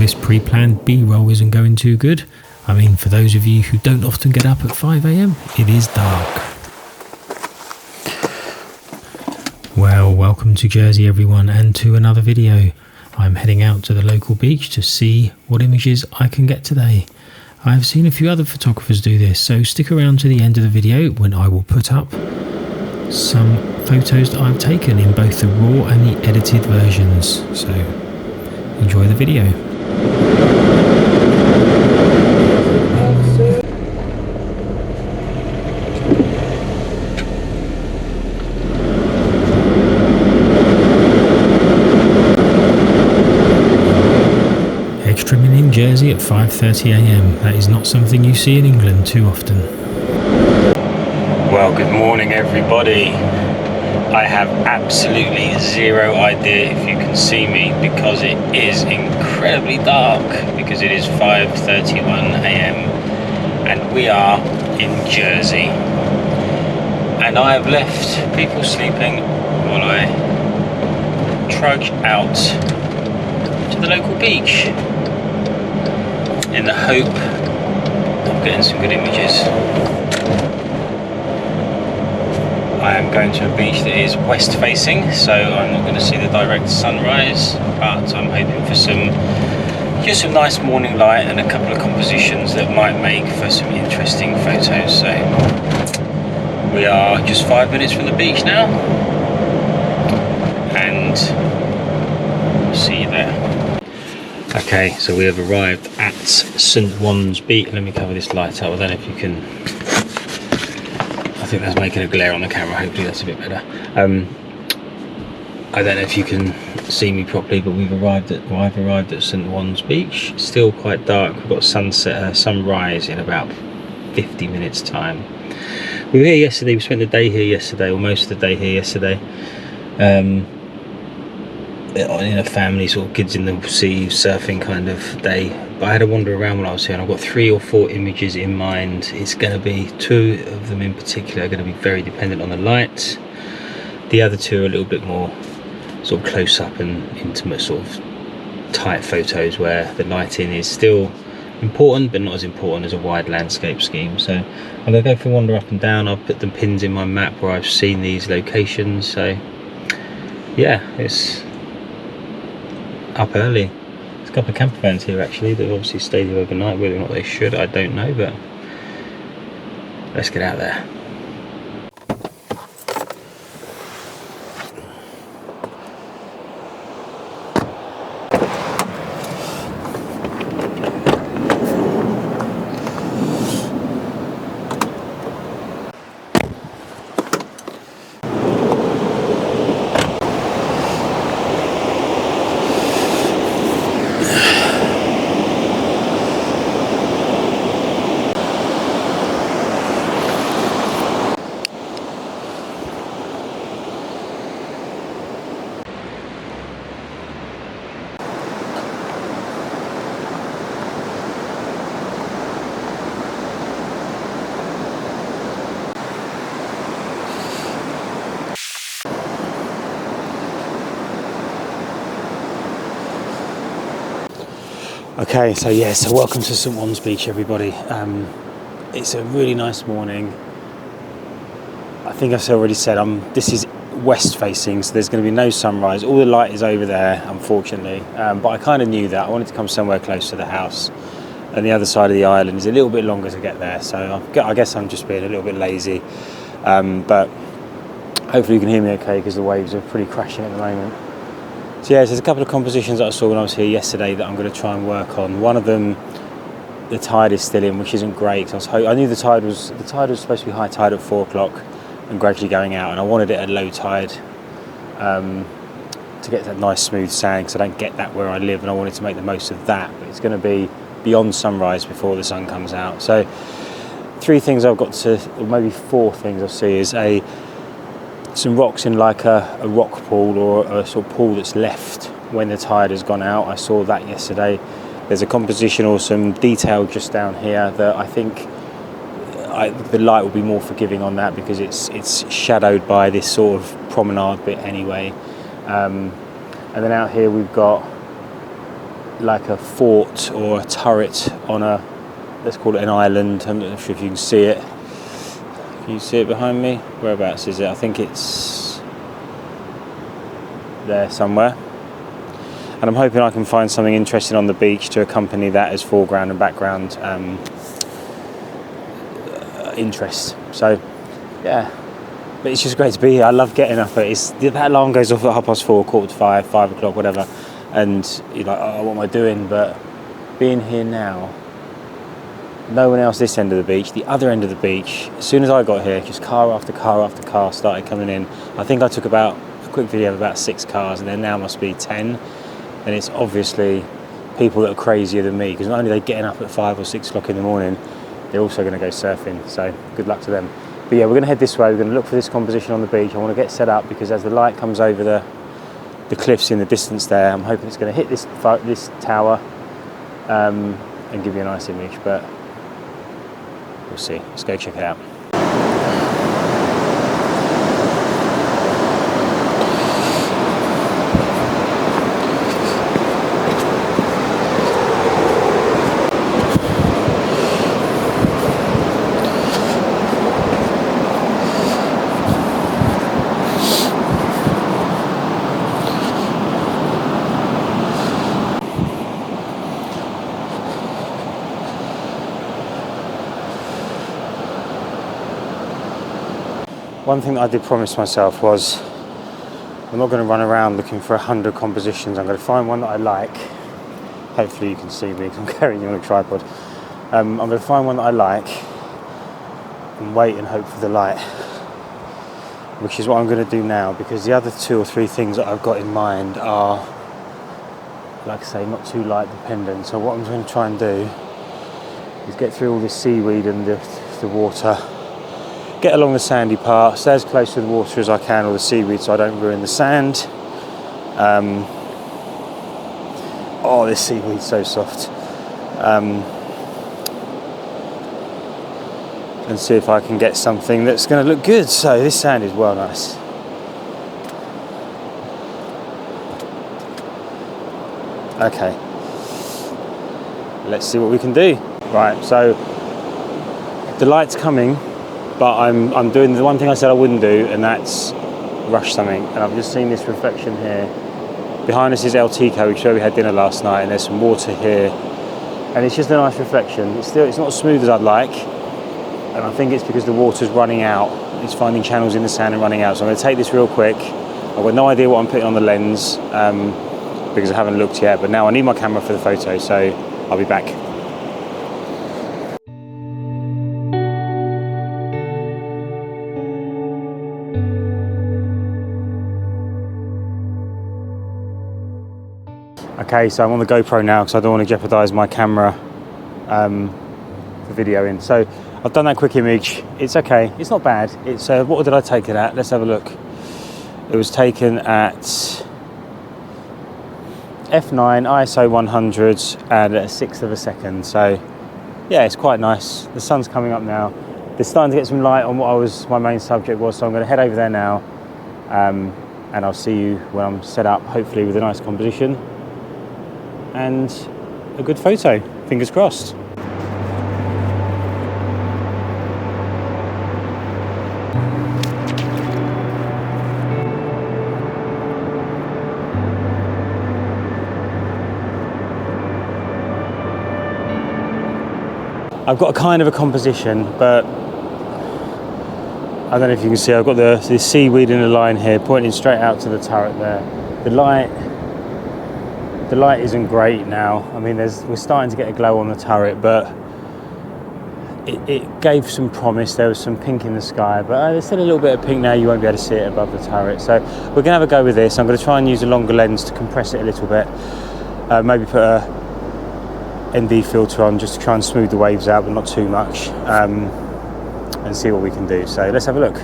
this pre-planned B-roll isn't going too good. I mean, for those of you who don't often get up at 5 AM, it is dark. Well, welcome to Jersey everyone, and to another video. I'm heading out to the local beach to see what images I can get today. I've seen a few other photographers do this, so stick around to the end of the video when I will put up some photos that I've taken in both the raw and the edited versions. So enjoy the video. Extra in Jersey at 5:30 AM. That is not something you see in England too often. Well, good morning everybody. I have absolutely zero idea if you can see me because it is incredibly dark, because it is 5:31 AM and we are in Jersey. And I have left people sleeping while I trudge out to the local beach in the hope of getting some good images. I am going to a beach that is west facing, so I'm not going to see the direct sunrise, but I'm hoping for some nice morning light and a couple of compositions that might make for some interesting photos. So we are just 5 minutes from the beach now, and we'll see you there. Okay, so we have arrived at St. Juan's Beach. Let me cover this light up. I don't know if you can. I think that's making a glare on the camera. Hopefully that's a bit better. I don't know if you can see me properly, but I've arrived at St. Juan's Beach. Still quite dark. We've got sunrise in about 50 minutes time. We were here yesterday. We spent the day here yesterday, or most of the day here yesterday. In a family sort of kids in the sea surfing kind of day, but I had a wander around when I was here, and I've got 3 or 4 images in mind. It's going to be 2 of them in particular are going to be very dependent on the light. The other 2 are a little bit more sort of close up and intimate, sort of tight photos where the lighting is still important but not as important as a wide landscape scheme. So I'm going to go for a wander up and down. I've put the pins in my map where I've seen these locations. So yeah, it's up early. There's a couple of camper vans here actually that obviously stayed here overnight. Whether or not they should, I don't know, but let's get out there. Okay, so welcome to St. Juan's Beach everybody. It's a really nice morning. I think I've already said this is west facing, so there's going to be no sunrise. All the light is over there, unfortunately, but I kind of knew that. I wanted to come somewhere close to the house, and the other side of the island is a little bit longer to get there, so I guess I'm just being a little bit lazy, but hopefully you can hear me okay because the waves are pretty crashing at the moment. So there's a couple of compositions that I saw when I was here yesterday that I'm going to try and work on. One of them, the tide is still in, which isn't great. I knew the tide was supposed to be high tide at 4 o'clock and gradually going out, and I wanted it at low tide to get that nice smooth sand, because I don't get that where I live, and I wanted to make the most of that. But it's going to be beyond sunrise before the sun comes out. So 3 things I've got to, or maybe 4 things I'll see is some rocks in like a rock pool, or a sort of pool that's left when the tide has gone out. I saw that yesterday. There's a composition or some detail just down here that I think the light will be more forgiving on that, because it's shadowed by this sort of promenade bit anyway. And then out here we've got like a fort or a turret on a, let's call it an island. I'm not sure if you can see it. Can you see it behind me? Whereabouts is it? I think it's there somewhere. And I'm hoping I can find something interesting on the beach to accompany that as foreground and background interest. So yeah, but it's just great to be here. I love getting up that alarm goes off at 4:30, 4:45, 5 o'clock, whatever, and you're like, oh, what am I doing? But being here now, no one else this end of the beach, the other end of the beach, as soon as I got here, just car after car after car started coming in. I think I took about a quick video of about 6 cars, and there now must be 10, and it's obviously people that are crazier than me, because not only are they getting up at 5 or 6 o'clock in the morning, they're also going to go surfing, so good luck to them. But yeah, we're going to head this way. We're going to look for this composition on the beach. I want to get set up, because as the light comes over the cliffs in the distance there, I'm hoping it's going to hit this tower and give you a nice image, but we'll see. Let's go check it out. One thing that I did promise myself was I'm not going to run around looking for 100 compositions. I'm going to find one that I like. Hopefully you can see me because I'm carrying you on a tripod. I'm going to find one that I like and wait and hope for the light, which is what I'm going to do now, because the other 2 or 3 things that I've got in mind are, like I say, not too light dependent. So what I'm going to try and do is get through all this seaweed and the water, get along the sandy part, stay as close to the water as I can, or the seaweed, so I don't ruin the sand. Oh, this seaweed's so soft. And see if I can get something that's going to look good. So this sand is well nice. Okay, let's see what we can do. Right, so the light's coming, but I'm doing the one thing I said I wouldn't do, and that's rush something. And I've just seen this reflection here. Behind us is El Tico, which is where we had dinner last night, and there's some water here. And it's just a nice reflection. It's not as smooth as I'd like, and I think it's because the water's running out. It's finding channels in the sand and running out. So I'm going to take this real quick. I've got no idea what I'm putting on the lens because I haven't looked yet, but now I need my camera for the photo, so I'll be back. Okay, so I'm on the GoPro now because I don't want to jeopardise my camera for videoing. So I've done that quick image. It's okay. It's not bad. It's what did I take it at? Let's have a look. It was taken at f9 ISO 100 and at 1/6 of a second. So yeah, it's quite nice. The sun's coming up now. They're starting to get some light on what my main subject was. So I'm going to head over there now, and I'll see you when I'm set up. Hopefully with a nice composition and a good photo. Fingers crossed. I've got a kind of a composition, but I don't know if you can see, I've got the seaweed in a line here pointing straight out to the turret there. The light isn't great now. I mean, we're starting to get a glow on the turret, but it gave some promise. There was some pink in the sky, but there's still a little bit of pink now. You won't be able to see it above the turret. So we're gonna have a go with this. I'm gonna try and use a longer lens to compress it a little bit. Maybe put a ND filter on just to try and smooth the waves out, but not too much, and see what we can do. So let's have a look.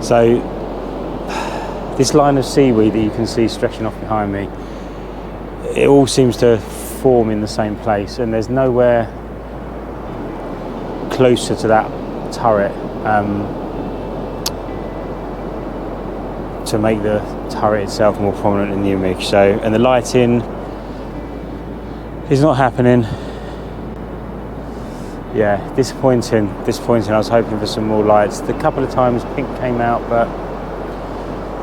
So this line of seaweed that you can see stretching off behind me, it all seems to form in the same place, and there's nowhere closer to that turret to make the turret itself more prominent in the image. So, and the lighting is not happening. Yeah, disappointing. I was hoping for some more lights. The couple of times pink came out, but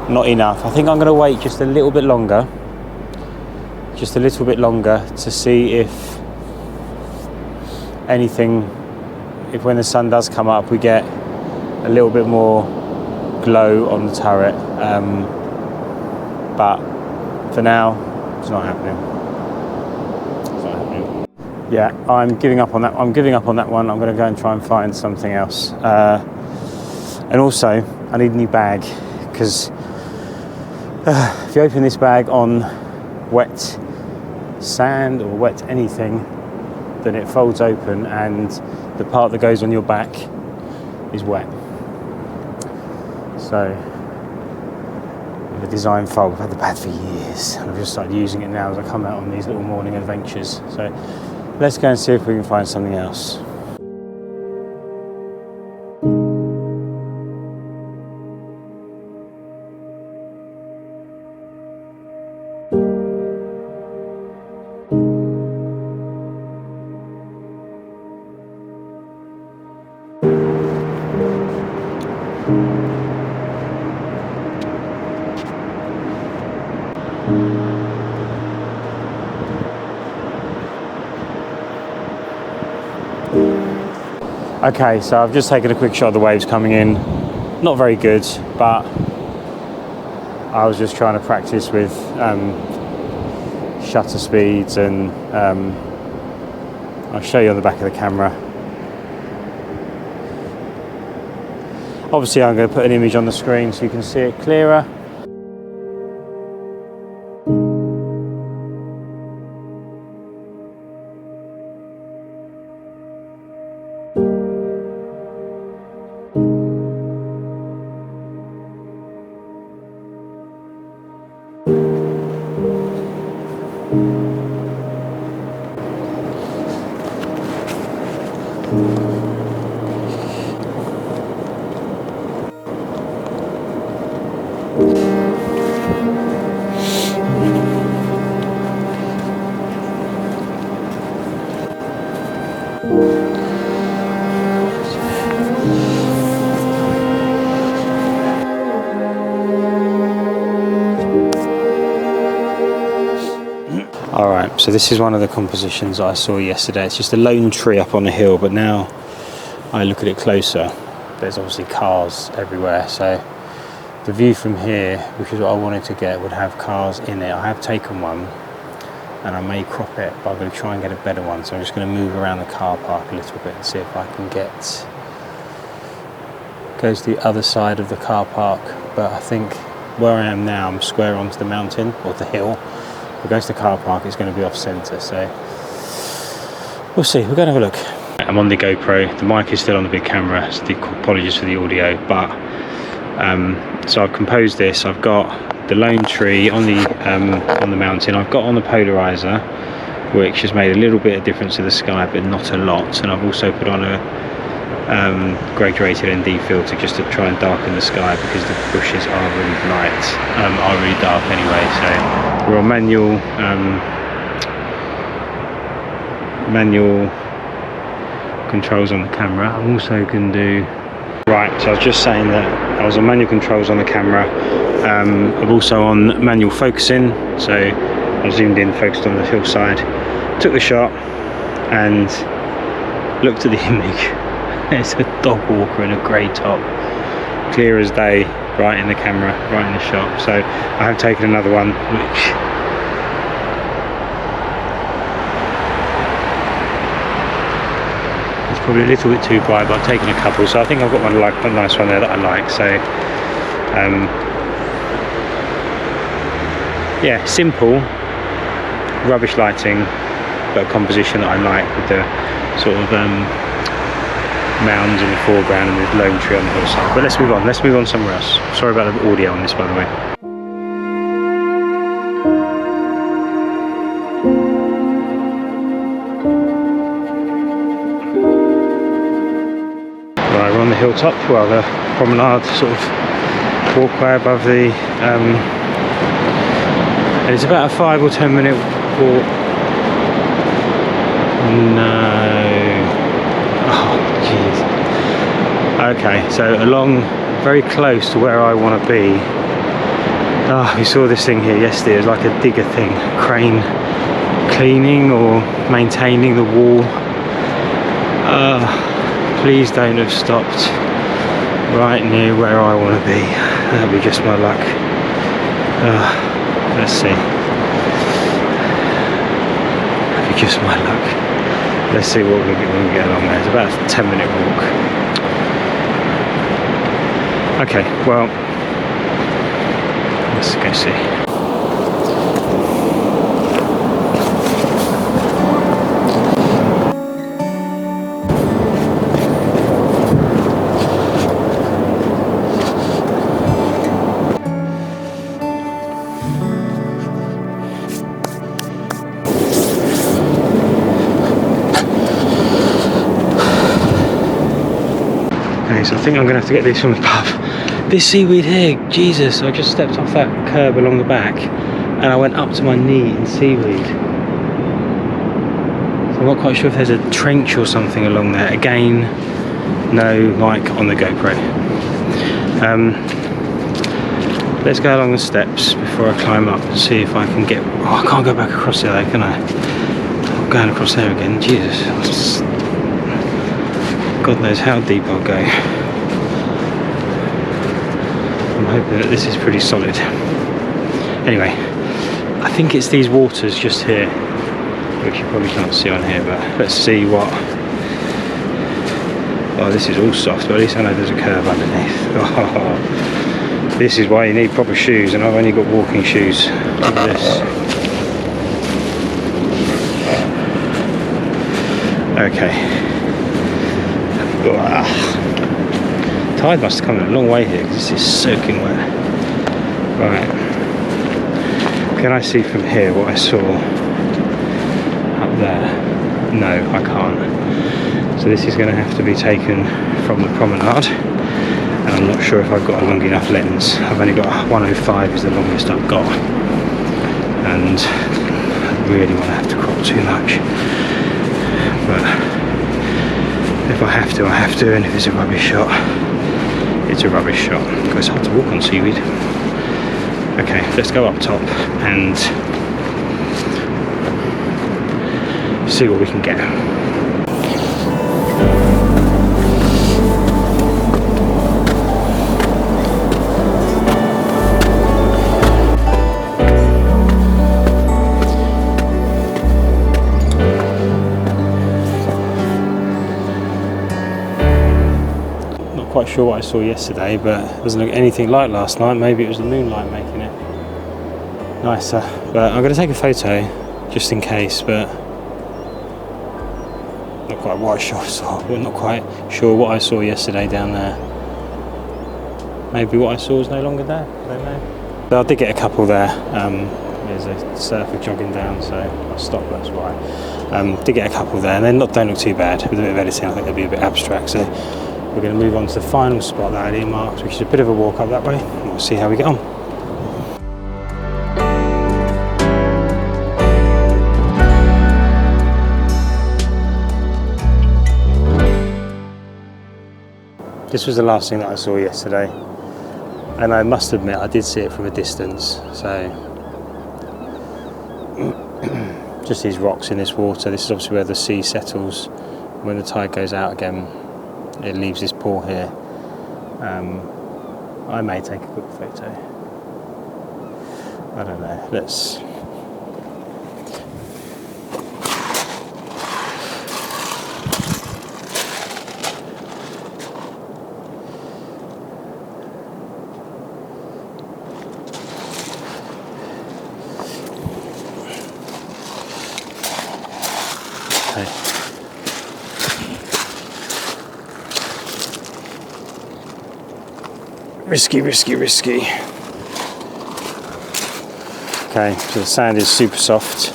not enough. I think I'm going to wait just a little bit longer to see if anything, if when the sun does come up we get a little bit more glow on the turret, but for now it's not happening. Yeah, I'm giving up on that one. I'm going to go and try and find something else, and also I need a new bag, because if you open this bag on wet sand or wet anything, then it folds open and the part that goes on your back is wet. So the design fold, I've had the pad for years and I've just started using it now as I come out on these little morning adventures. So let's go and see if we can find something else. Okay, so I've just taken a quick shot of the waves coming in. Not very good, but I was just trying to practice with shutter speeds, and I'll show you on the back of the camera. Obviously I'm going to put an image on the screen so you can see it clearer. Alright, so this is one of the compositions that I saw yesterday. It's just a lone tree up on a hill, but now I look at it closer, there's obviously cars everywhere. So the view from here, which is what I wanted to get, would have cars in it. I have taken one and I may crop it, but I'm going to try and get a better one. So I'm just going to move around the car park a little bit and see if I can get, goes to the other side of the car park. But I think where I am now, I'm square onto the mountain or the hill. If it goes to the car park, it's going to be off centre, so we'll see. We're going to have a look. I'm on the GoPro, the mic is still on the big camera, so apologies for the audio, but so I've composed this. I've got the lone tree on the mountain. I've got on the polarizer, which has made a little bit of difference to the sky, but not a lot. And I've also put on a graduated ND filter just to try and darken the sky, because the bushes are really light, are really dark anyway. So we're on manual controls on the camera. I'm also going to do, right, so I was just saying that I was on manual controls on the camera. I'm also on manual focusing, so I zoomed in, focused on the hillside, took the shot and looked at the image. It's a dog walker in a grey top, clear as day, right in the camera, right in the shot. So I have taken another one, which is probably a little bit too bright, but I've taken a couple. So I think I've got one, like a nice one there that I like. So yeah, simple, rubbish lighting, but a composition that I like, with the sort of mounds in the foreground and the lone tree on the hillside. But let's move on somewhere else. Sorry about the audio on this, by the way. Right, we're on the hilltop, well, the promenade sort of walkway above the And it's about a 5 or 10 minute walk. No. Oh, jeez. Okay, so along, very close to where I want to be. Oh, we saw this thing here yesterday. It was like a digger thing, crane cleaning or maintaining the wall. Please don't have stopped right near where I want to be. That'd be just my luck. Let's see. That'd be just my luck. Let's see what we get along there. It's about a 10-minute walk. Okay, well, let's go see. So I think I'm going to have to get this from the pub. This seaweed here, Jesus, I just stepped off that curb along the back and I went up to my knee in seaweed. So I'm not quite sure if there's a trench or something along there. Again, no mic on the GoPro. Let's go along the steps before I climb up and see if I can get... Oh, I can't go back across there though, can I? I'm going across there again, Jesus. God knows how deep I'll go. I'm hoping that this is pretty solid. Anyway, I think it's these waters just here, which you probably can't see on here, but let's see what... Oh, this is all soft, but at least I know there's a curve underneath. Oh, this is why you need proper shoes, and I've only got walking shoes. Look at this. Okay. Tide must have come a long way here because this is soaking wet. Right. Can I see from here what I saw up there? No, I can't. So this is going to have to be taken from the promenade. And I'm not sure if I've got a long enough lens. I've only got 105 is the longest I've got. And I really want to have to crop too much. But if I have to, I have to, and if it's a rubbish shot, it's a rubbish shot. It's hard to walk on seaweed. Okay, let's go up top and see what we can get. Quite sure what I saw yesterday, but it doesn't look anything like last night. Maybe it was the moonlight making it nicer. But I'm going to take a photo just in case, but not quite what I saw. But not quite sure what I saw yesterday down there. Maybe what I saw is no longer there. I don't know. But I did get a couple there. There's a surfer jogging down, so I'll stop. That's why. Did get a couple there, and they don't look too bad. With a bit of editing, I think they'll be a bit abstract. So we're going to move on to the final spot that I had earmarked, which is a bit of a walk up that way, and we'll see how we get on. This was the last thing that I saw yesterday, and I must admit I did see it from a distance. So just these rocks in this water. This is obviously where the sea settles. When the tide goes out again, it leaves this pool here. I may take a quick photo. I don't know. Let's. Okay. Risky. Okay, so the sand is super soft.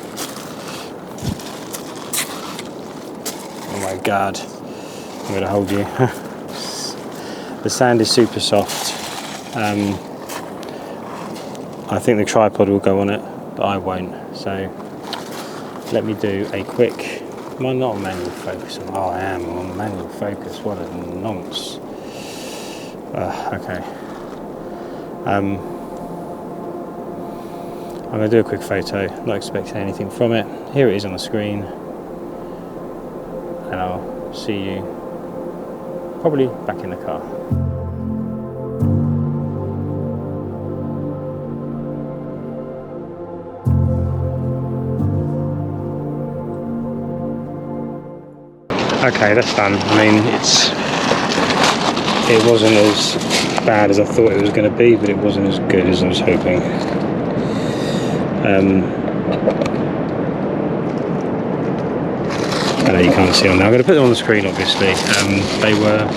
Oh my god, I'm going to hold you. The sand is super soft. I think the tripod will go on it. but I won't. So let me do a quick, am I not on manual focus? Oh, I am on manual focus, what a nonce. Okay. I'm going to do a quick photo, not expecting anything from it. Here it is on the screen, and I'll see you probably back in the car. Okay, that's done. I mean, it wasn't as bad as I thought it was going to be, but it wasn't as good as I was hoping. I know you can't see them now. I'm going to put them on the screen, obviously. They were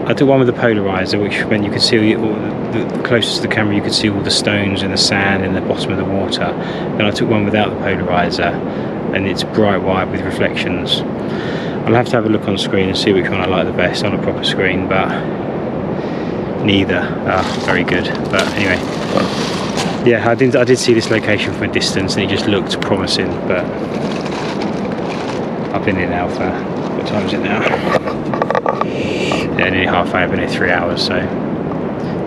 I took one with the polarizer, which when you could see all the closest to the camera, you could see all the stones and the sand in the bottom of the water. Then I took one without the polarizer, and it's bright white with reflections. I'll have to have a look on screen and see which one I like the best on a proper screen, but neither are very good. But anyway, yeah, I did see this location from a distance and it just looked promising, but I've been here now for, what time is it now? Yeah, nearly half hour, I've been here 3 hours, so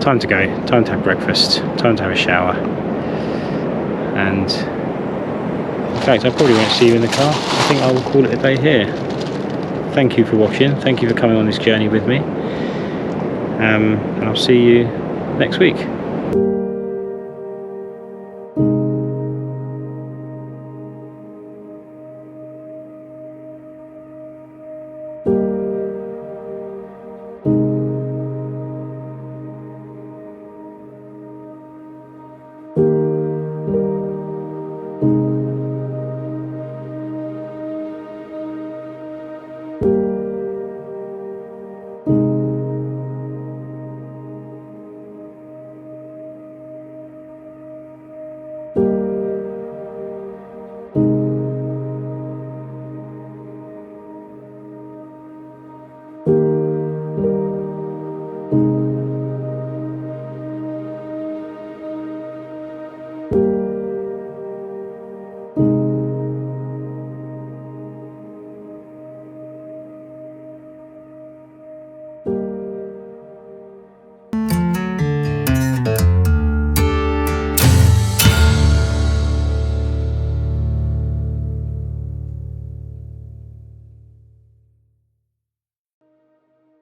time to go, time to have breakfast, time to have a shower, and in fact I probably won't see you in the car. I think I will call it a day here. Thank you for watching, thank you for coming on this journey with me, and I'll see you next week.